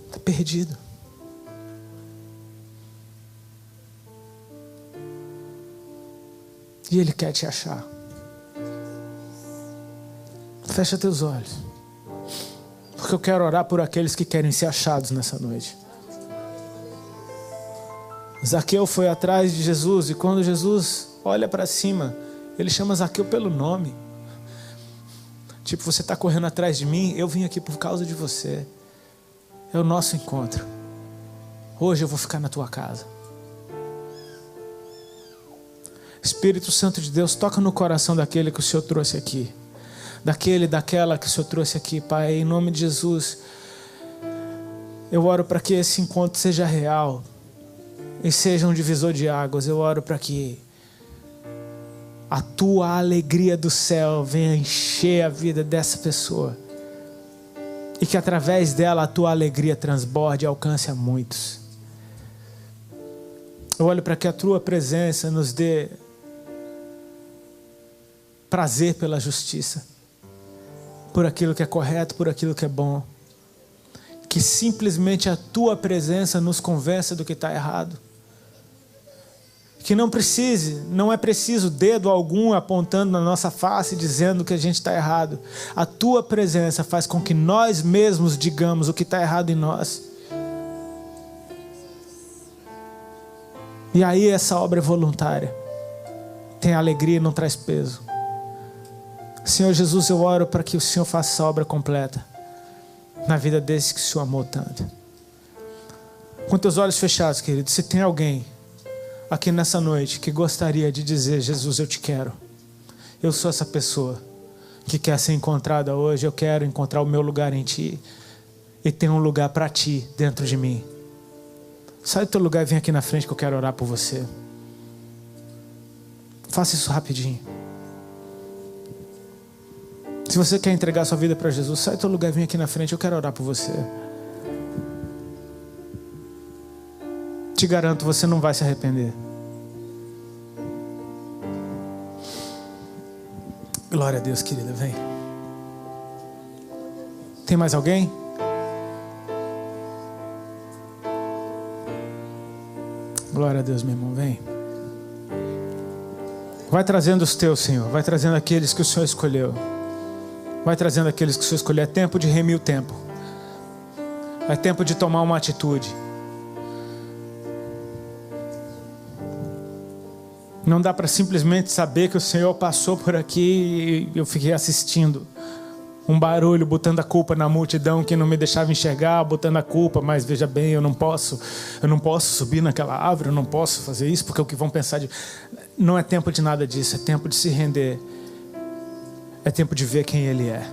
está perdido. E ele quer te achar. Fecha teus olhos. Porque eu quero orar por aqueles que querem ser achados nessa noite. Zaqueu foi atrás de Jesus, e quando Jesus olha para cima, ele chama Zaqueu pelo nome. Tipo, você está correndo atrás de mim, eu vim aqui por causa de você. É o nosso encontro. Hoje eu vou ficar na tua casa. Espírito Santo de Deus, toca no coração daquele que o Senhor trouxe aqui. Daquela que o Senhor trouxe aqui, Pai, em nome de Jesus. Eu oro para que esse encontro seja real e seja um divisor de águas. Eu oro para que a tua alegria do céu venha encher a vida dessa pessoa e que através dela a tua alegria transborde e alcance a muitos. Eu olho para que a tua presença nos dê prazer pela justiça, por aquilo que é correto, por aquilo que é bom. Que simplesmente a tua presença nos convença do que está errado. Que não é preciso dedo algum apontando na nossa face dizendo que a gente está errado. A tua presença faz com que nós mesmos digamos o que está errado em nós. E aí essa obra é voluntária. Tem alegria e não traz peso. Senhor Jesus, eu oro para que o Senhor faça essa obra completa na vida desses que o Senhor amou tanto. Com teus olhos fechados, querido, se tem alguém aqui nessa noite que gostaria de dizer: Jesus, eu te quero. Eu sou essa pessoa que quer ser encontrada hoje. Eu quero encontrar o meu lugar em Ti. E tem um lugar para Ti dentro de mim. Sai do teu lugar e vem aqui na frente que eu quero orar por você. Faça isso rapidinho. Se você quer entregar sua vida para Jesus, sai do teu lugar e vem aqui na frente, eu quero orar por você. Te garanto, você não vai se arrepender. Glória a Deus, querida, vem. Tem mais alguém? Glória a Deus, meu irmão, vem. Vai trazendo os teus, Senhor. Vai trazendo aqueles que o Senhor escolheu. Vai trazendo aqueles que o Senhor escolheu. É tempo de remir o tempo. É tempo de tomar uma atitude. Não dá para simplesmente saber que o Senhor passou por aqui e eu fiquei assistindo. Um barulho, botando a culpa na multidão que não me deixava enxergar, botando a culpa, mas veja bem, eu não posso subir naquela árvore, eu não posso fazer isso, porque o que vão pensar de... Não é tempo de nada disso, é tempo de se render. É tempo de ver quem Ele é.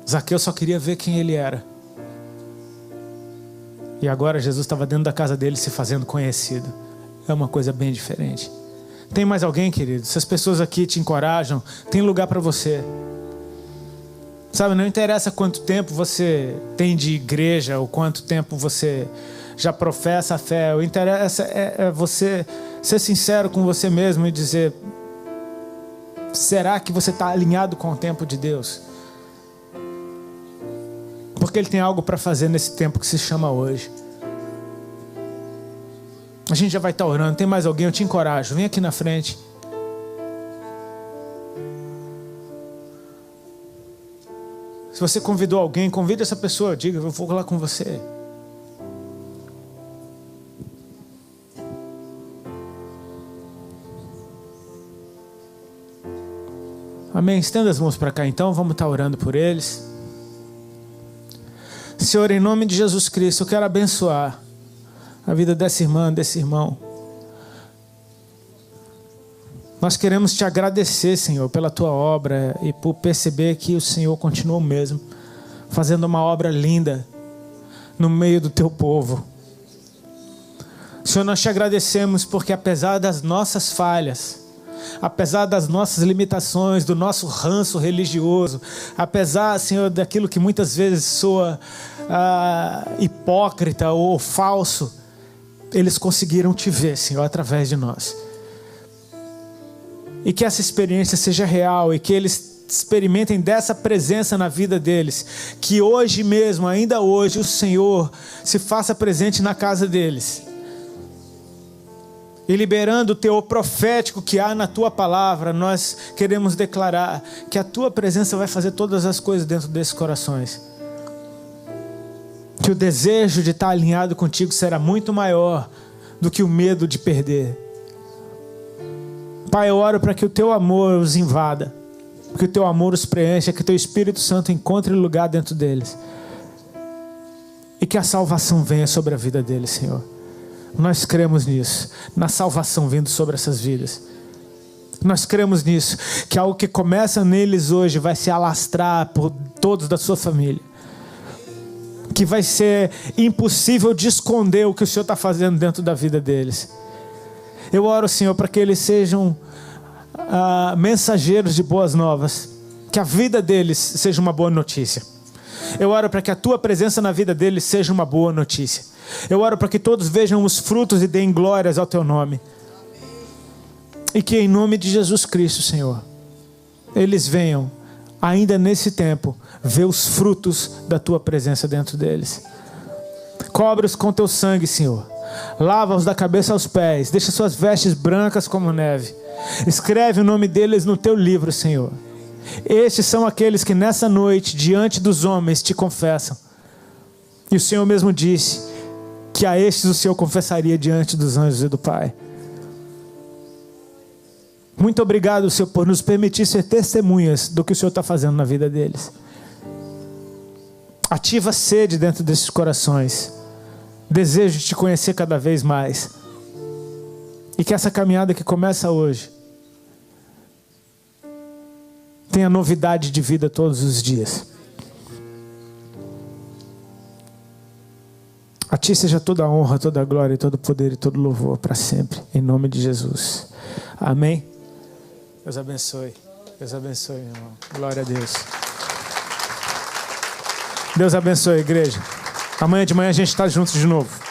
Zaqueu só queria ver quem Ele era. E agora Jesus estava dentro da casa dele se fazendo conhecido. É uma coisa bem diferente. Tem mais alguém, querido? Se as pessoas aqui te encorajam, tem lugar para você. Sabe, não interessa quanto tempo você tem de igreja ou quanto tempo você já professa a fé. O interessa é você ser sincero com você mesmo e dizer: será que você está alinhado com o tempo de Deus? Porque Ele tem algo para fazer nesse tempo que se chama hoje. A gente já vai estar orando. Tem mais alguém? Eu te encorajo. Vem aqui na frente. Se você convidou alguém, convide essa pessoa. Diga: eu vou lá com você. Amém? Estenda as mãos para cá então. Vamos estar orando por eles. Senhor, em nome de Jesus Cristo, eu quero abençoar a vida dessa irmã, desse irmão. Nós queremos te agradecer, Senhor, pela tua obra e por perceber que o Senhor continua o mesmo, fazendo uma obra linda no meio do teu povo. Senhor, nós te agradecemos porque apesar das nossas falhas, apesar das nossas limitações, do nosso ranço religioso, apesar, Senhor, daquilo que muitas vezes soa hipócrita ou falso, eles conseguiram te ver, Senhor, através de nós. E que essa experiência seja real e que eles experimentem dessa presença na vida deles. Que hoje mesmo, ainda hoje, o Senhor se faça presente na casa deles. E liberando o teor profético que há na tua palavra, nós queremos declarar que a tua presença vai fazer todas as coisas dentro desses corações. Que o desejo de estar alinhado contigo será muito maior do que o medo de perder. Pai, eu oro para que o teu amor os invada, que o teu amor os preencha, que o teu Espírito Santo encontre lugar dentro deles. E que a salvação venha sobre a vida deles, Senhor. Nós cremos nisso, na salvação vindo sobre essas vidas. Nós cremos nisso, que algo que começa neles hoje vai se alastrar por todos da sua família. Que vai ser impossível de esconder o que o Senhor está fazendo dentro da vida deles. Eu oro, Senhor, para que eles sejam mensageiros de boas novas. Que a vida deles seja uma boa notícia. Eu oro para que a tua presença na vida deles seja uma boa notícia. Eu oro para que todos vejam os frutos e deem glórias ao teu nome. E que em nome de Jesus Cristo, Senhor, eles venham, ainda nesse tempo, ver os frutos da tua presença dentro deles. Cobre-os com teu sangue, Senhor. Lava-os da cabeça aos pés. Deixa suas vestes brancas como neve. Escreve o nome deles no teu livro, Senhor. Estes são aqueles que nessa noite, diante dos homens, te confessam. E o Senhor mesmo disse que a estes o Senhor confessaria diante dos anjos e do Pai. Muito obrigado, Senhor, por nos permitir ser testemunhas do que o Senhor está fazendo na vida deles. Ativa a sede dentro desses corações. Desejo de te conhecer cada vez mais. E que essa caminhada que começa hoje tenha novidade de vida todos os dias. A ti seja toda a honra, toda a glória, todo o poder e todo o louvor para sempre. Em nome de Jesus. Amém. Deus abençoe. Deus abençoe, irmão. Glória a Deus. Deus abençoe, igreja. Amanhã de manhã a gente está juntos de novo.